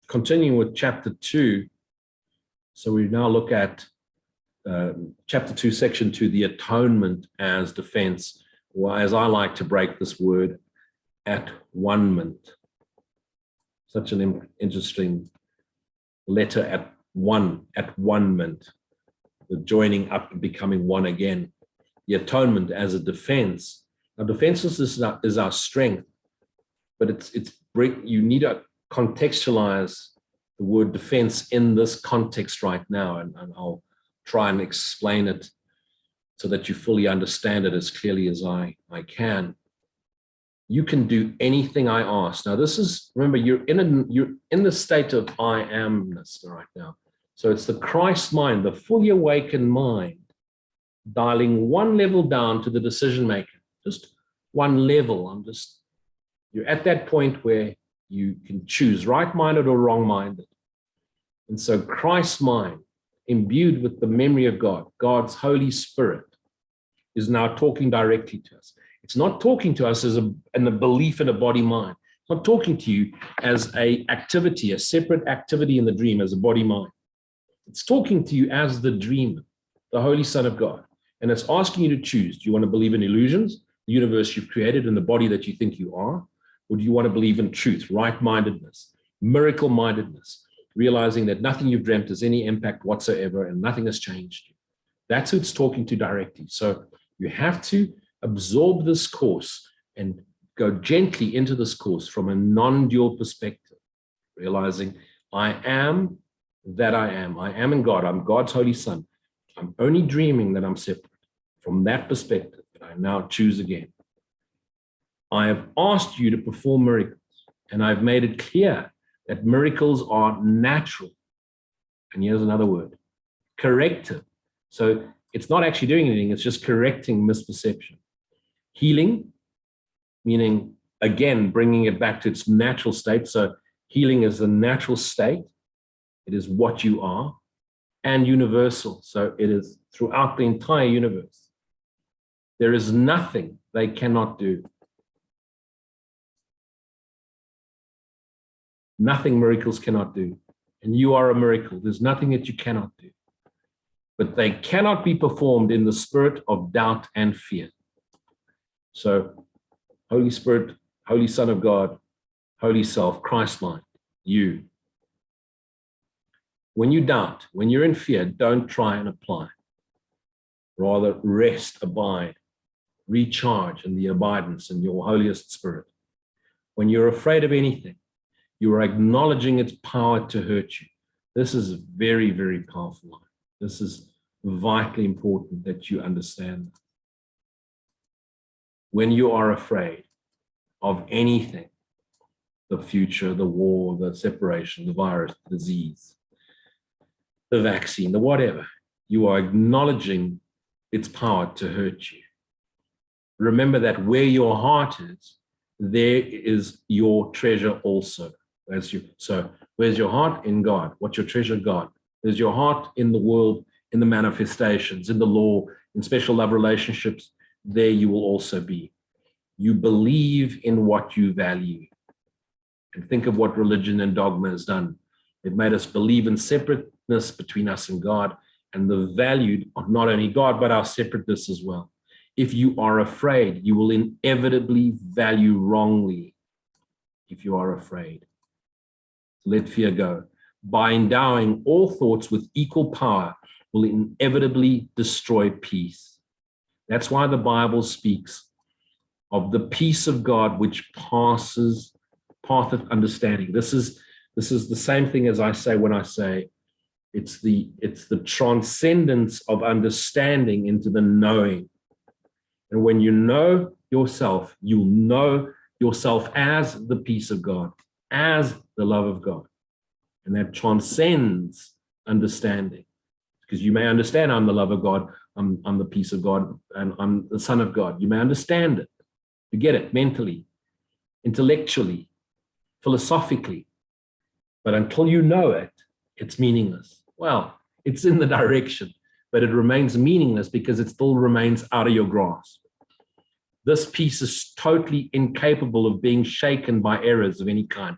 continuing with chapter 2. So we now look at chapter 2, section 2, the atonement as defense, or as I like to break this word, at-one-ment. Such an interesting letter, at-one-ment, the joining up and becoming one again. The atonement as a defense. Now, defenses is our strength, but you need to contextualize the word defense in this context right now, and I'll try and explain it so that you fully understand it as clearly as I can. You can do anything I ask. Now, this is, remember, you're in the state of I amness right now. So it's the Christ mind, the fully awakened mind, dialing one level down to the decision maker, just one level. You're at that point where you can choose right-minded or wrong-minded. And so Christ's mind, imbued with the memory of God, God's Holy Spirit, is now talking directly to us. It's not talking to us in a belief in a body mind. It's not talking to you as a separate activity in the dream, as a body mind. It's talking to you as the dreamer, the Holy Son of God. And it's asking you to choose. Do you want to believe in illusions, the universe you've created and the body that you think you are? Or do you want to believe in truth, right-mindedness, miracle-mindedness, realizing that nothing you've dreamt has any impact whatsoever and nothing has changed you? That's who it's talking to directly. So you have to absorb this course and go gently into this course from a non-dual perspective, realizing I am that I am. I am in God. I'm God's Holy Son. I'm only dreaming that I'm separate. From that perspective, I now choose again. I have asked you to perform miracles, and I've made it clear that miracles are natural. And here's another word, corrective. So it's not actually doing anything, it's just correcting misperception. Healing, meaning, again, bringing it back to its natural state. So healing is the natural state. It is what you are. And universal. So it is throughout the entire universe. There is nothing they cannot do. Nothing miracles cannot do. And you are a miracle. There's nothing that you cannot do. But they cannot be performed in the spirit of doubt and fear. So, Holy Spirit, Holy Son of God, Holy Self, Christ mind, you. When you doubt, when you're in fear, don't try and apply. Rather, rest, abide, recharge in the abidance in your holiest spirit. When you're afraid of anything, you are acknowledging its power to hurt you. This is very, very powerful line. This is vitally important that you understand. When you are afraid of anything, the future, the war, the separation, the virus, the disease, the vaccine, the whatever, you are acknowledging its power to hurt you. Remember that where your heart is, there is your treasure also. So where's your heart? In God. What's your treasure? God. There's your heart in the world, in the manifestations, in the law, in special love relationships. There you will also be. You believe in what you value. And think of what religion and dogma has done. It made us believe in separateness between us and God, and the value of not only God, but our separateness as well. If you are afraid, you will inevitably value wrongly if you are afraid. Let fear go. By endowing all thoughts with equal power will inevitably destroy peace. That's why the Bible speaks of the peace of God which passeth understanding. This is the same thing as I say when I say it's the transcendence of understanding into the knowing. And when you know yourself, you'll know yourself as the peace of God, as the love of God. And that transcends understanding. Because you may understand I'm the love of God, I'm the peace of God, and I'm the Son of God. You may understand it. You get it mentally, intellectually, philosophically. But until you know it, it's meaningless. Well, it's in the direction, but it remains meaningless because it still remains out of your grasp. This piece is totally incapable of being shaken by errors of any kind.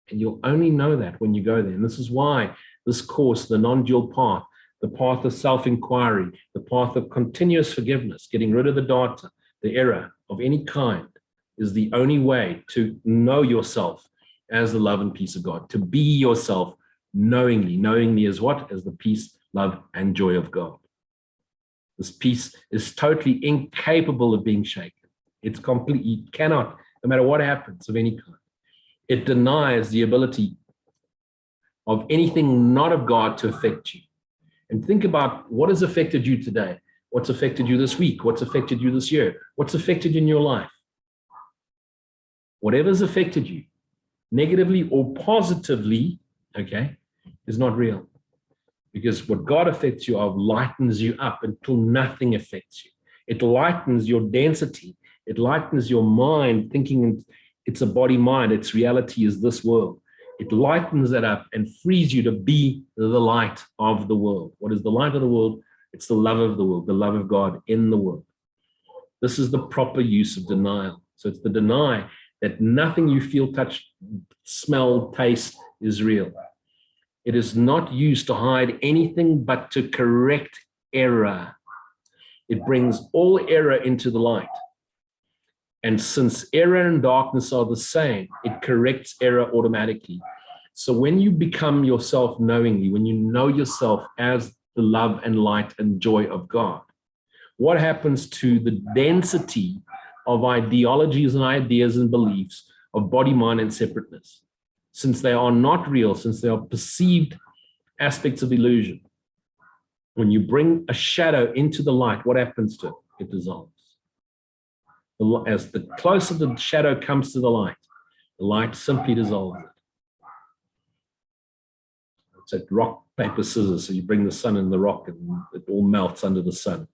And you'll only know that when you go there. And this is why this course, the non-dual path, the path of self-inquiry, the path of continuous forgiveness, getting rid of the data, the error of any kind, is the only way to know yourself as the love and peace of God, to be yourself knowingly. Knowingly is what? As the peace, love, and joy of God. This peace is totally incapable of being shaken. It's complete. You cannot, no matter what happens of any kind. It denies the ability of anything not of God to affect you. And think about what has affected you today. What's affected you this week? What's affected you this year? What's affected you in your life? Whatever's affected you, negatively or positively, okay, is not real. Because what God affects you of lightens you up until nothing affects you. It lightens your density. It lightens your mind, thinking it's a body mind. Its reality is this world. It lightens it up and frees you to be the light of the world. What is the light of the world? It's the love of the world, the love of God in the world. This is the proper use of denial. So it's the deny that nothing you feel, touch, smell, taste is real. It is not used to hide anything but to correct error. It brings all error into the light. And since error and darkness are the same, it corrects error automatically. So when you become yourself knowingly, when you know yourself as the love and light and joy of God, what happens to the density of ideologies and ideas and beliefs of body, mind, and separateness? Since they are not real, since they are perceived aspects of illusion, when you bring a shadow into the light, what happens to it? It dissolves. As the closer the shadow comes to the light simply dissolves it. It's like rock, paper, scissors. So you bring the sun and the rock and it all melts under the sun.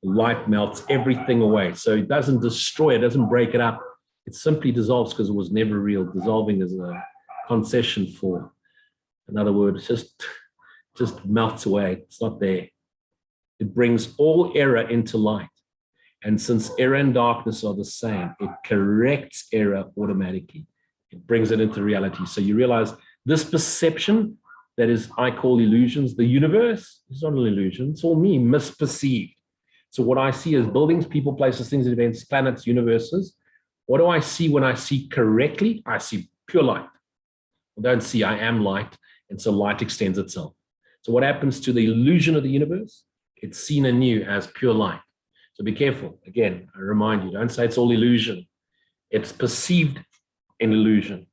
The light melts everything away. So it doesn't destroy it, doesn't break it up. It simply dissolves because it was never real. Dissolving is a concession for another word. It just melts away. It's not there. It brings all error into light. And since error and darkness are the same, it corrects error automatically. It brings it into reality. So you realize this perception that is, I call illusions, the universe is not an illusion. It's all me, misperceived. So what I see is buildings, people, places, things, events, planets, universes. What do I see when I see correctly? I see pure light. I don't see I am light, and so light extends itself. So what happens to the illusion of the universe? It's seen anew as pure light. So be careful. Again, I remind you, don't say it's all illusion. It's perceived in illusion.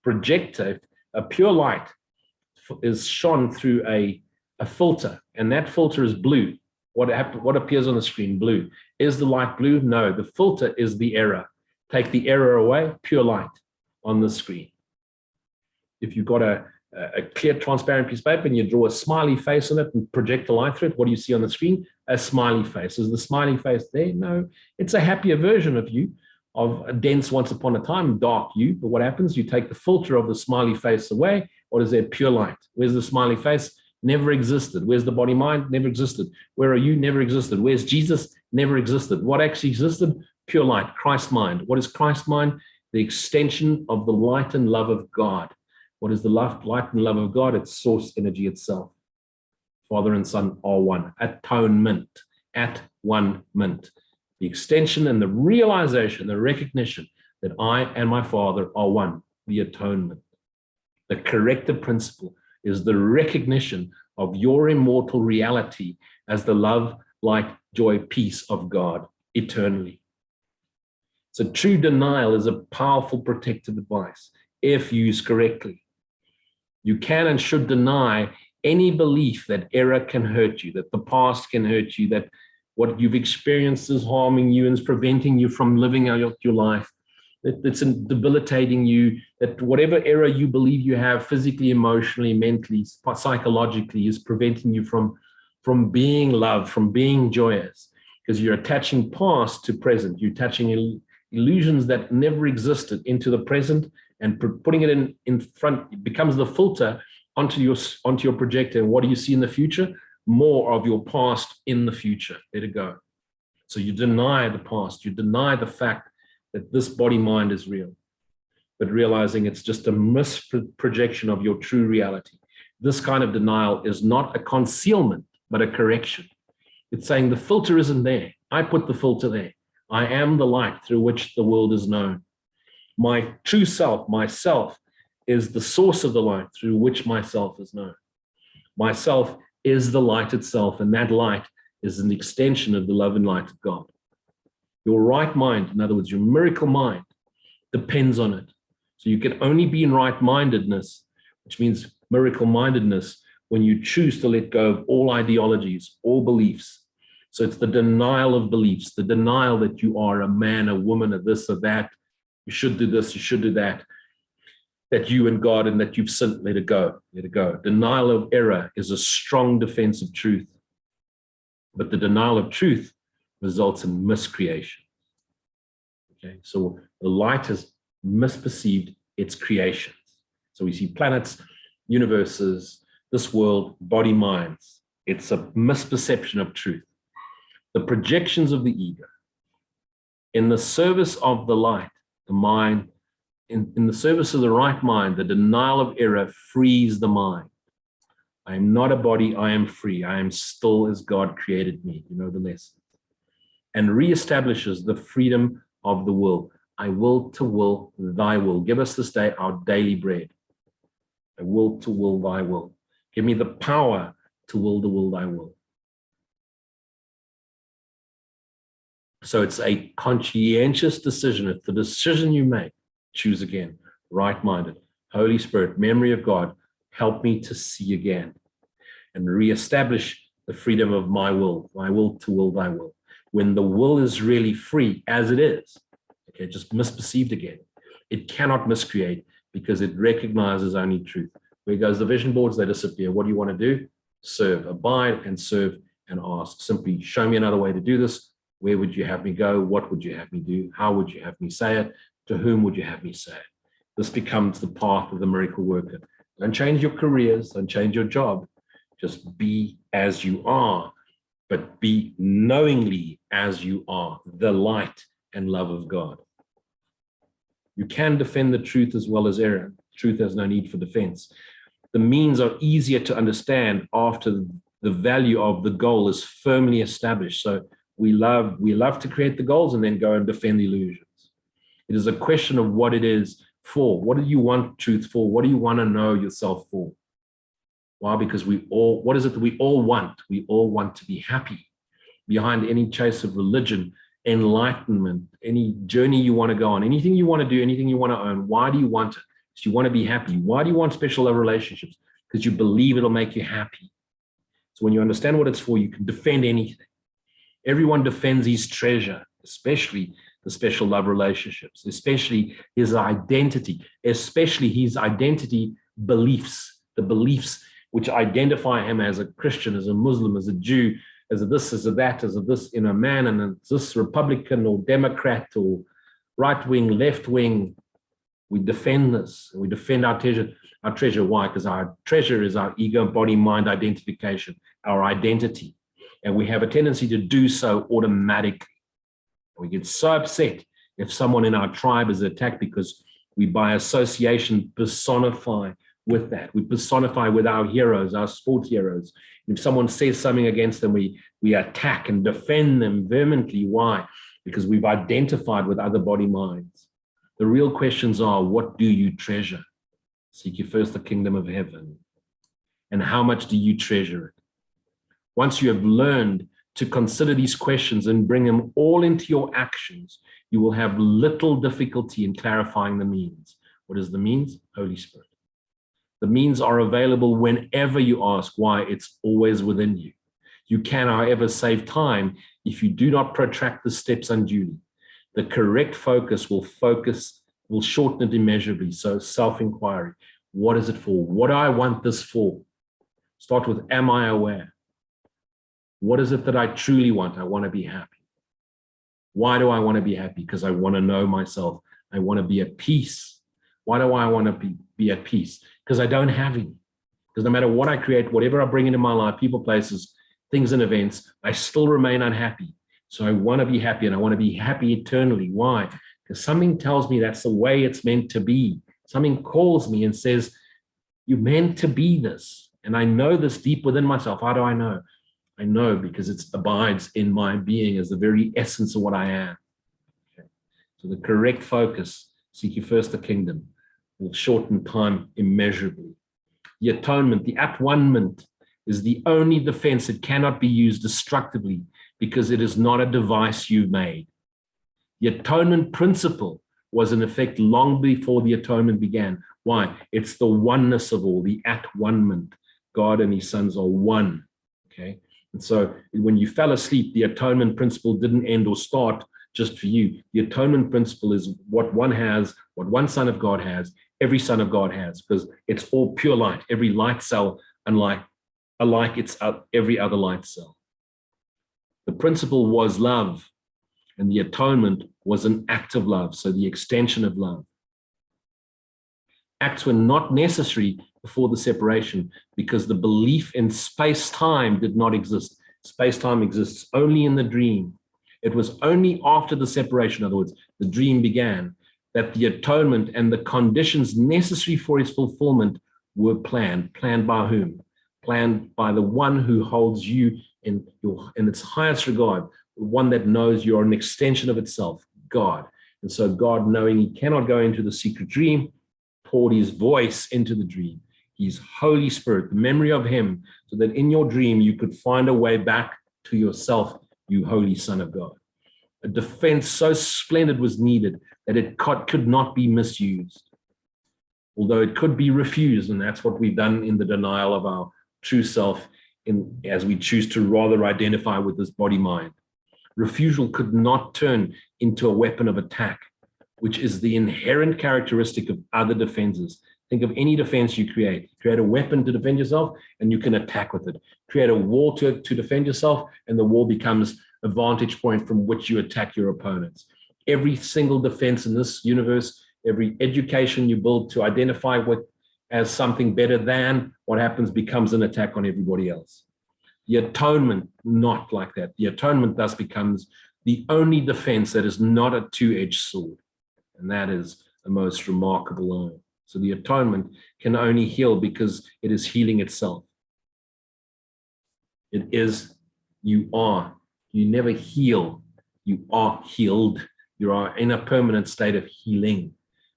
Projector, a pure light is shone through a filter, and that filter is blue. What appears on the screen? Blue. Is the light blue? No, the filter is the error. Take the error away, pure light on the screen. If you've got a clear, transparent piece of paper and you draw a smiley face on it and project the light through it, what do you see on the screen? A smiley face. Is the smiley face there? No, it's a happier version of you, of a dense once upon a time, dark you. But what happens? You take the filter of the smiley face away. What is there? Pure light. Where's the smiley face? Never existed. Where's the body mind? Never existed. Where are you? Never existed. Where's Jesus? Never existed. What actually existed? Pure light, Christ mind. What is Christ mind? The extension of the light and love of God. What is the light and love of God? It's source energy itself. Father and Son are one. Atonement. At one mint. The extension and the realization, the recognition that I and my Father are one. The atonement. The corrective principle is the recognition of your immortal reality as the love, light, joy, peace of God eternally. So true denial is a powerful protective device if used correctly. You can and should deny any belief that error can hurt you, that the past can hurt you, that what you've experienced is harming you and is preventing you from living out your life, that it's debilitating you, that whatever error you believe you have physically, emotionally, mentally, psychologically is preventing you from being loved, from being joyous, because you're attaching past to present. You're attaching illusions that never existed into the present and putting it in front. It becomes the filter onto your projector. And what do you see in the future? More of your past in the future. Let it go. So you deny the past. You deny the fact that this body mind is real. but realizing it's just a misprojection of your true reality. This kind of denial is not a concealment, but a correction. It's saying the filter isn't there. I put the filter there. I am the light through which the world is known. My true self, myself, is the source of the light through which myself is known. Myself is the light itself, and that light is an extension of the love and light of God. Your right mind, in other words, your miracle mind, depends on it. So you can only be in right-mindedness, which means miracle-mindedness, when you choose to let go of all ideologies, all beliefs. So it's the denial of beliefs, the denial that you are a man, a woman, a this, or that. You should do this, you should do that. That you and God, and that you've sinned, let it go, let it go. Denial of error is a strong defense of truth. But the denial of truth results in miscreation. Okay, so the light has misperceived its creations. So we see planets, universes, this world, body, minds. It's a misperception of truth. The projections of the ego. In the service of the light, the mind, in the service of the right mind, the denial of error frees the mind. I am not a body, I am free. I am still as God created me. You know the lesson. And reestablishes the freedom of the will. I will to will thy will. Give us this day our daily bread. I will to will thy will. Give me the power to will thy will. So it's a conscientious decision. It's the decision you make. Choose again. Right-minded. Holy Spirit, memory of God, help me to see again and reestablish the freedom of my will to will thy will. When the will is really free, as it is, okay, just misperceived again, it cannot miscreate because it recognizes only truth. Where goes the vision boards? They disappear. What do you want to do? Serve, abide and serve and ask. Simply show me another way to do this. Where would you have me go? What would you have me do? How would you have me say it? To whom would you have me say it? This becomes the path of the miracle worker. Don't change your careers, don't change your job. Just be as you are, but be knowingly as you are, the light and love of God. You can defend the truth as well as error. Truth has no need for defense. The means are easier to understand after the value of the goal is firmly established. So we love to create the goals and then go and defend the illusions. It is a question of what it is for. What do you want truth for? What do you want to know yourself for? Why? Because what is it that we all want? We all want to be happy. Behind any chase of religion, enlightenment, any journey you want to go on, anything you want to do, anything you want to own, why do you want it? Because you want to be happy. Why do you want special love relationships? Because you believe it'll make you happy. So when you understand what it's for, you can defend anything. Everyone defends his treasure, especially the special love relationships, especially his identity, especially his identity beliefs, the beliefs which identify him as a Christian, as a Muslim, as a Jew, as a this, as a that, as a this, in a man, and as this Republican or Democrat or right wing, left wing. We defend this. We defend our treasure. Our treasure, why? Because our treasure is our ego, body, mind identification, our identity. And we have a tendency to do so automatically. We get so upset if someone in our tribe is attacked because we, by association, personify with that. We personify with our heroes, our sport heroes. If someone says something against them, we attack and defend them vehemently. Why? Because we've identified with other body minds. The real questions are, what do you treasure? Seek ye first the kingdom of heaven. And how much do you treasure it? Once you have learned to consider these questions and bring them all into your actions, you will have little difficulty in clarifying the means. What is the means? Holy Spirit. The means are available whenever you ask. Why? It's always within you. You can, however, save time if you do not protract the steps unduly. The correct focus will shorten it immeasurably. So self-inquiry. What is it for? What do I want this for? Start with, am I aware? What is it that I truly want? I want to be happy. Why do I want to be happy? Because I want to know myself. I want to be at peace. Why do I want to be at peace? Because I don't have any. Because no matter what I create, whatever I bring into my life, people, places, things and events, I still remain unhappy. So I want to be happy, and I want to be happy eternally. Why? because something tells me that's the way it's meant to be. Something calls me and says, you're meant to be this. And I know this deep within myself. How do I know? I know because it abides in my being as the very essence of what I am. Okay. So the correct focus, seek you first the kingdom, will shorten time immeasurably. The atonement, the at-one-ment, is the only defense that cannot be used destructively because it is not a device you've made. The atonement principle was in effect long before the atonement began. Why? It's the oneness of all, the at-one-ment. God and his sons are one. Okay. And so when you fell asleep, the atonement principle didn't end or start just for you. The atonement principle is what one has, what one son of God has, every son of God has, because it's all pure light. Every light cell, alike it's every other light cell. The principle was love, and the atonement was an act of love, so the extension of love. Acts were not necessary before the separation because the belief in space-time did not exist. Space-time exists only in the dream. It was only after the separation, in other words, the dream began, that the atonement and the conditions necessary for its fulfillment were planned. Planned by whom? Planned by the one who holds you in its highest regard, the one that knows you're an extension of itself, God. And so God, knowing he cannot go into the secret dream, poured his voice into the dream, his Holy Spirit, the memory of him, so that in your dream you could find a way back to yourself, you holy Son of God. A defense so splendid was needed that it could not be misused, although it could be refused, and that's what we've done in the denial of our true self, as we choose to rather identify with this body mind. Refusal could not turn into a weapon of attack, which is the inherent characteristic of other defenses. Think of any defense you create. Create a weapon to defend yourself, and you can attack with it. Create a wall to defend yourself, and the wall becomes a vantage point from which you attack your opponents. Every single defense in this universe, every education you build to identify with as something better than what happens becomes an attack on everybody else. The atonement, not like that. The atonement thus becomes the only defense that is not a two-edged sword. And that is the most remarkable line. So the atonement can only heal because it is healing itself. It is, you are. You never heal. You are healed. You are in a permanent state of healing,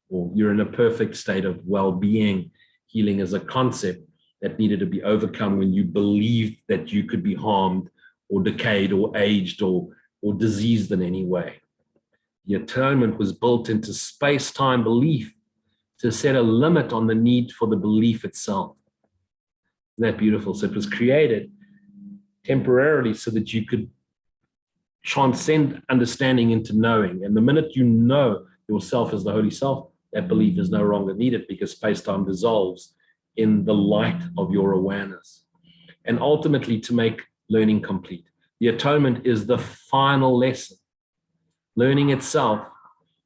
or you're in a perfect state of well-being. Healing is a concept that needed to be overcome when you believed that you could be harmed or decayed or aged or diseased in any way. The atonement was built into space-time belief to set a limit on the need for the belief itself. Isn't that beautiful? So it was created temporarily so that you could transcend understanding into knowing. And the minute you know yourself as the Holy Self, that belief is no longer needed because space-time dissolves in the light of your awareness. And ultimately, to make learning complete. The atonement is the final lesson. Learning itself,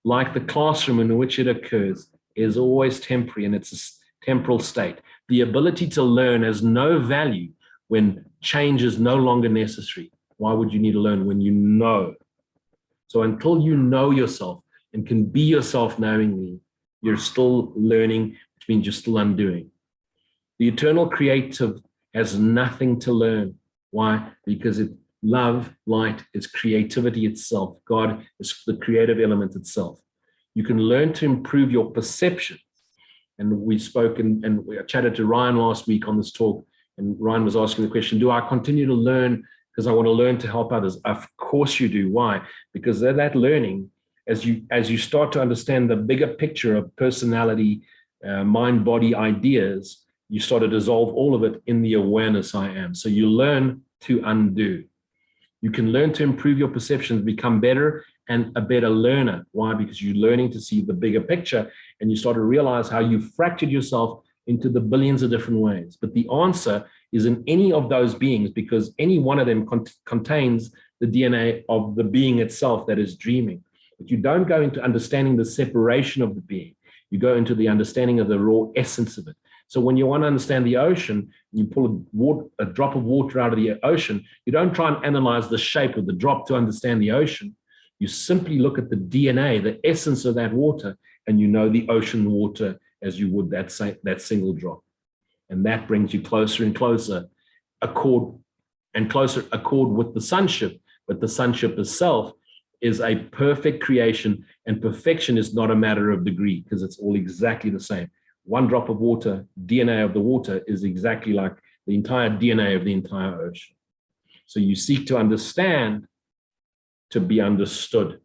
like the classroom in which it occurs, is always temporary and it's a temporal state. The ability to learn has no value when change is no longer necessary. Why would you need to learn when you know? So until you know yourself and can be yourself knowingly, you're still learning, which means you're still undoing. The eternal creative has nothing to learn. Why? Because love, light, is creativity itself. God is the creative element itself. You can learn to improve your perception. And we spoke and we chatted to Ryan last week on this talk, and Ryan was asking the question, do I continue to learn because I want to learn to help others? Of course you do. Why? Because that learning, as you start to understand the bigger picture of personality, mind, body, ideas, you start to dissolve all of it in the awareness I am. So you learn to undo. You can learn to improve your perceptions, become better and a better learner. Why? Because you're learning to see the bigger picture and you start to realize how you fractured yourself into the billions of different ways. But the answer is in any of those beings, because any one of them contains the DNA of the being itself that is dreaming. But you don't go into understanding the separation of the being. You go into the understanding of the raw essence of it. So when you want to understand the ocean, you pull a drop of water out of the ocean, you don't try and analyze the shape of the drop to understand the ocean. You simply look at the DNA, the essence of that water, and you know the ocean water as you would that single drop. And that brings you closer and closer, accord with the sonship. But the sonship itself is a perfect creation, and perfection is not a matter of degree, because it's all exactly the same. One drop of water, DNA of the water, is exactly like the entire DNA of the entire ocean. So you seek to understand to be understood.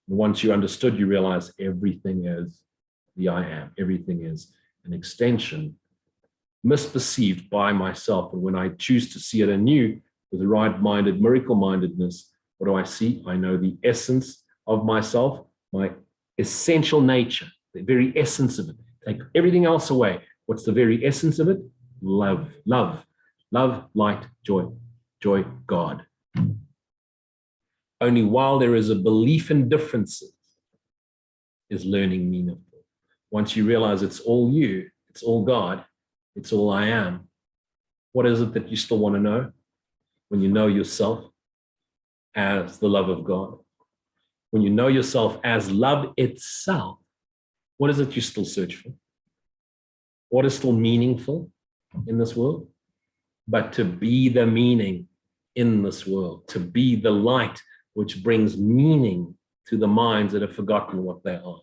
And once you understood, you realize everything is the I am. Everything is an extension, misperceived by myself. And when I choose to see it anew with the right-minded, miracle-mindedness, what do I see? I know the essence of myself, my essential nature, the very essence of it. Take everything else away. What's the very essence of it? Love, love, love, light, joy, joy, God. Only while there is a belief in differences is learning meaningful. Once you realize it's all you, it's all God, it's all I am, what is it that you still want to know? When you know yourself as the love of God, when you know yourself as love itself, what is it you still search for? What is still meaningful in this world? But to be the meaning in this world, to be the light which brings meaning to the minds that have forgotten what they are.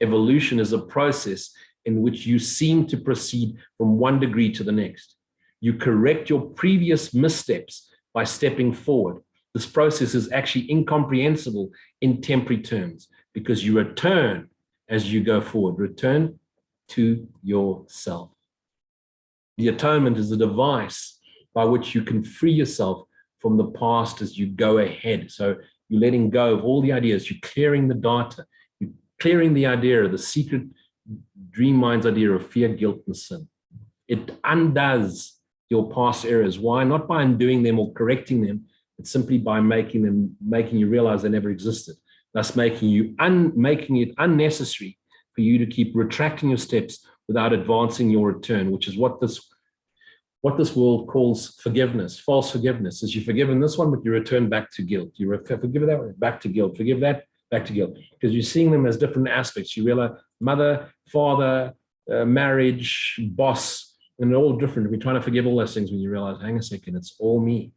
Evolution is a process in which you seem to proceed from one degree to the next. You correct your previous missteps by stepping forward. This process is actually incomprehensible in temporary terms because you return as you go forward. Return to yourself. The atonement is a device by which you can free yourself from the past as you go ahead. So you're letting go of all the ideas, you're clearing the data, you're clearing the idea of the secret dream mind's idea of fear, guilt, and sin. It undoes your past errors. Why? Not by undoing them or correcting them, but simply by making you realize they never existed, thus making it unnecessary for you to keep retracting your steps without advancing your return, which is what this world calls forgiveness, false forgiveness. Is you forgive in this one, but you return back to guilt. You forgive that one, back to guilt. Forgive that, back to guilt. Because you're seeing them as different aspects. You realize mother, father, marriage, boss, and they're all different. We're trying to forgive all those things when you realize, hang a second, it's all me.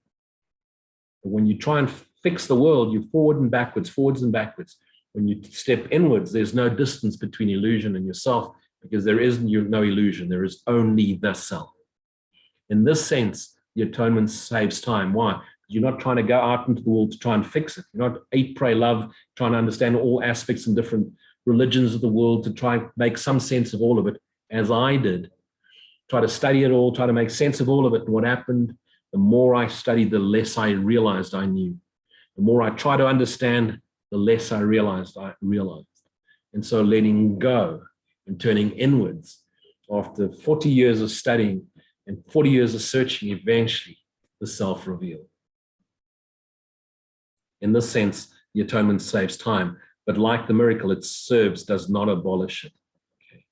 But when you try and fix the world, you forwards and backwards. When you step inwards, there's no distance between illusion and yourself because there is no illusion. There is only the self. In this sense, the atonement saves time. Why? Because you're not trying to go out into the world to try and fix it. You're not eat, pray, love, trying to understand all aspects and different religions of the world to try and make some sense of all of it, as I did. Try to study it all, try to make sense of all of it. And what happened, the more I studied, the less I realized I knew. The more I try to understand, the less I realized. And so letting go and turning inwards after 40 years of studying and 40 years of searching, eventually the self revealed. In this sense, the atonement saves time, but like the miracle, it serves, does not abolish it. Okay.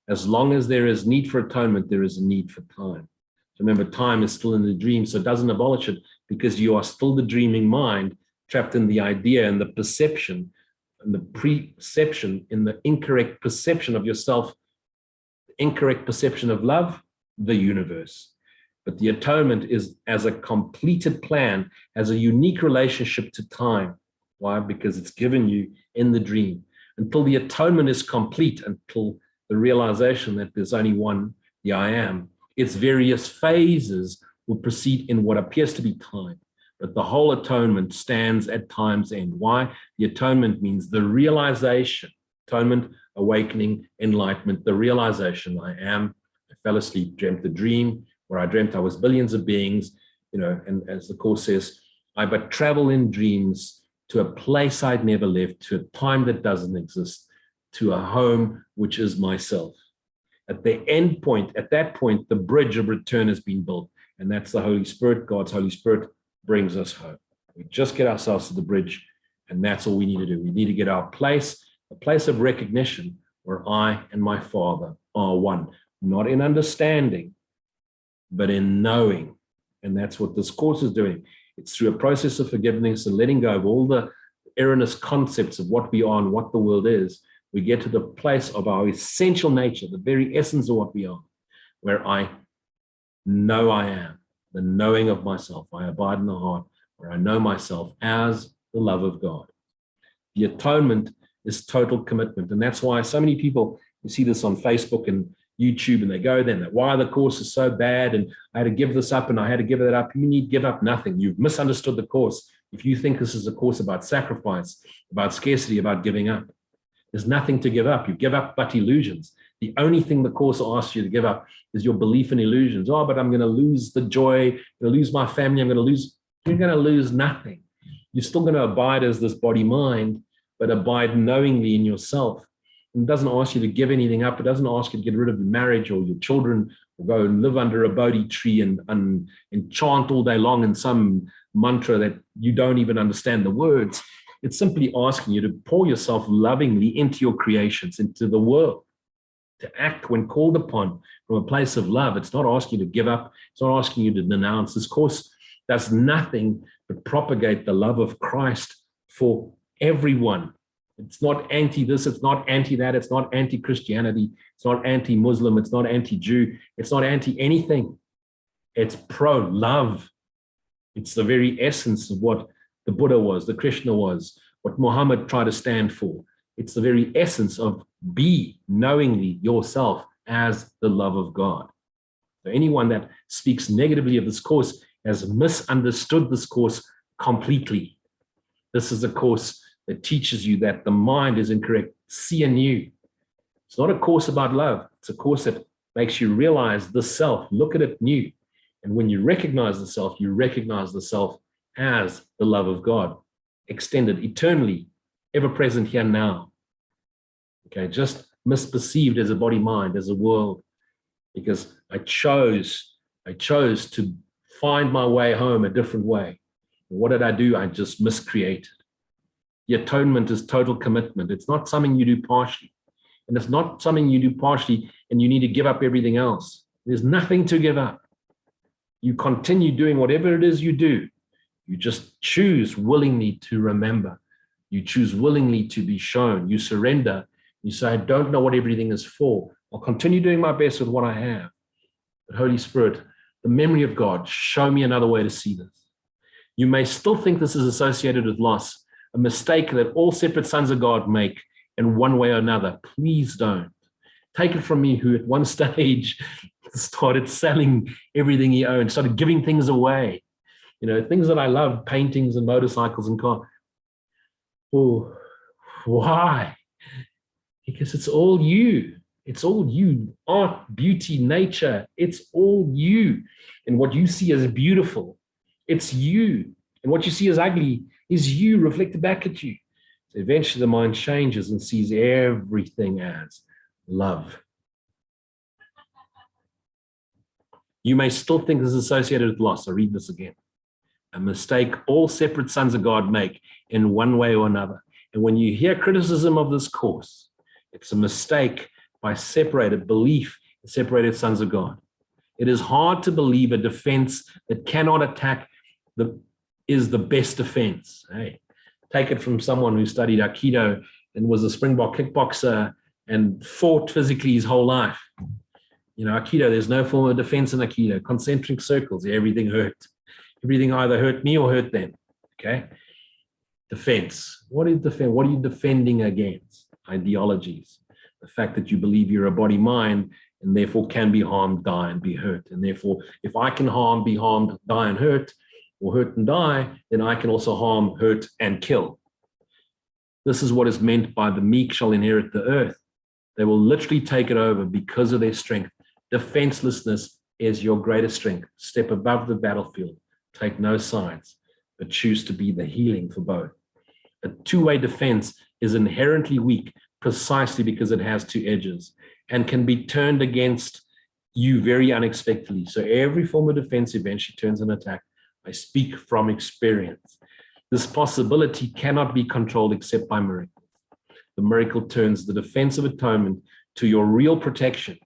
As long as there is need for atonement, there is a need for time. So remember, time is still in the dream, so it doesn't abolish it because you are still the dreaming mind trapped in the idea and the perception and the preception in the incorrect perception of yourself, the incorrect perception of love, the universe. But the atonement is as a completed plan, has a unique relationship to time. Why? Because it's given you in the dream. Until the atonement is complete, until the realization that there's only one, the I am, its various phases will proceed in what appears to be time. But the whole atonement stands at time's end. Why? The atonement means the realization, atonement, awakening, enlightenment, the realization I am. I fell asleep, dreamt the dream, where I dreamt I was billions of beings, and as the Course says, I but travel in dreams to a place I'd never left, to a time that doesn't exist, to a home which is myself. At the end point, at that point, the bridge of return has been built, and that's the Holy Spirit. God's Holy Spirit brings us home. We just get ourselves to the bridge, and that's all we need to do. We need to get our place, a place of recognition where I and my Father are one, not in understanding, but in knowing. And that's what this Course is doing. It's through a process of forgiveness and letting go of all the erroneous concepts of what we are and what the world is, we get to the place of our essential nature, the very essence of what we are, where I know I am, the knowing of myself. I abide in the heart, where I know myself as the love of God. The atonement is total commitment. And that's why so many people, you see this on Facebook and YouTube, and they go then, why the course is so bad, and I had to give this up and I had to give that up. You need to give up nothing. You've misunderstood the course. If you think this is a course about sacrifice, about scarcity, about giving up, there's nothing to give up. You give up but illusions. The only thing the course asks you to give up is your belief in illusions. Oh, but I'm going to lose the joy, I'm going to lose my family, you're going to lose nothing. You're still going to abide as this body mind, but abide knowingly in yourself. It doesn't ask you to give anything up. It doesn't ask you to get rid of your marriage or your children or go and live under a Bodhi tree and chant all day long in some mantra that you don't even understand the words. It's simply asking you to pour yourself lovingly into your creations, into the world, to act when called upon from a place of love. It's not asking you to give up. It's not asking you to denounce. This course does nothing but propagate the love of Christ for everyone. It's not anti this, it's not anti that, it's not anti-Christianity, it's not anti-Muslim, it's not anti-Jew, it's not anti-anything. It's pro-love. It's the very essence of what the Buddha was, the Krishna was, what Muhammad tried to stand for. It's the very essence of be knowingly yourself as the love of God. So anyone that speaks negatively of this course has misunderstood this course completely. This is a course that teaches you that the mind is incorrect. See anew. It's not a course about love. It's a course that makes you realize the self. Look at it new. And when you recognize the self, you recognize the self as the love of God, extended eternally, ever present here now. Okay, just misperceived as a body mind, as a world, because I chose to find my way home a different way. And what did I do? I just miscreated. The atonement is total commitment. It's not something you do partially. And it's not something you do partially and you need to give up everything else. There's nothing to give up. You continue doing whatever it is you do. You just choose willingly to remember. You choose willingly to be shown. You surrender. You say, I don't know what everything is for. I'll continue doing my best with what I have. But Holy Spirit, the memory of God, show me another way to see this. You may still think this is associated with loss, a mistake that all separate sons of God make in one way or another. Please don't. Take it from me, who at one stage started selling everything he owned, started giving things away. You know, things that I love, paintings and motorcycles and cars. Oh, why? Because it's all you. It's all you. Art, beauty, nature, it's all you. And what you see as beautiful, it's you. And what you see as ugly is you reflected back at you. So eventually the mind changes and sees everything as love. You may still think this is associated with loss. I'll read this again. A mistake all separate sons of God make in one way or another. And when you hear criticism of this course, it's a mistake by separated belief in separated sons of God. It is hard to believe a defense that cannot attack is the best defense. Hey, take it from someone who studied Aikido and was a Springbok kickboxer and fought physically his whole life. You know, Aikido, there's no form of defense in Aikido. Concentric circles, everything hurt. Everything either hurt me or hurt them. Okay? Defense. What is defense? What are you defending against? Ideologies. The fact that you believe you're a body mind and therefore can be harmed, die, and be hurt. And therefore, if I can harm, be harmed, die, and hurt, or hurt and die, then I can also harm, hurt, and kill. This is what is meant by the meek shall inherit the earth. They will literally take it over because of their strength. Defenselessness is your greatest strength. Step above the battlefield. Take no sides, but choose to be the healing for both. A two-way defense is inherently weak precisely because it has two edges and can be turned against you very unexpectedly. So every form of defense eventually turns an attack. I speak from experience. This possibility cannot be controlled except by miracles. The miracle turns the defense of atonement to your real protection.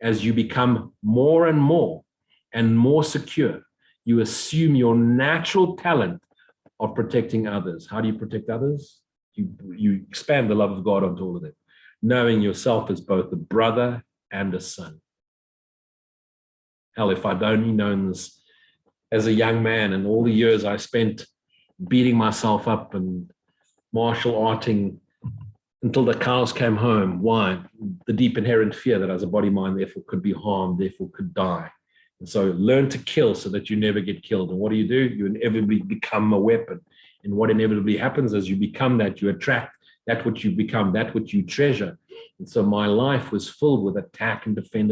As you become more and more secure, you assume your natural talent of protecting others. How do you protect others? You expand the love of God onto all of them, knowing yourself as both a brother and a son. Hell, if I'd only known this as a young man and all the years I spent beating myself up and martial arting until the cows came home. Why? The deep inherent fear that as a body mind, therefore could be harmed, therefore could die. And so learn to kill so that you never get killed. And what do? You inevitably become a weapon. And what inevitably happens as you become that, you attract that which you become, that which you treasure. And so my life was filled with attack and defend,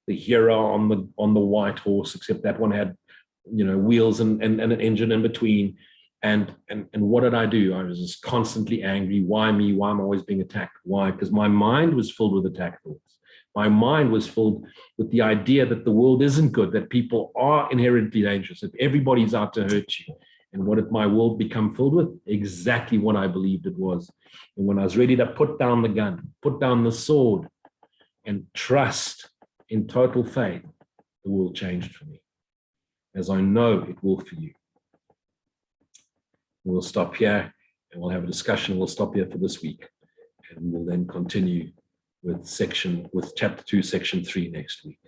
the hero on the white horse, except that one had, wheels and an engine in between. And what did I do? I was just constantly angry. Why me? Why am I always being attacked? Why? Because my mind was filled with attack thoughts. My mind was filled with the idea that the world isn't good, that people are inherently dangerous, that everybody's out to hurt you. And what did my world become filled with? Exactly what I believed it was. And when I was ready to put down the gun, put down the sword, and trust in total faith, the world changed for me, as I know it will for you. We'll stop here and we'll have a discussion. We'll stop here for this week, and we'll then continue with chapter 2, section 3 next week.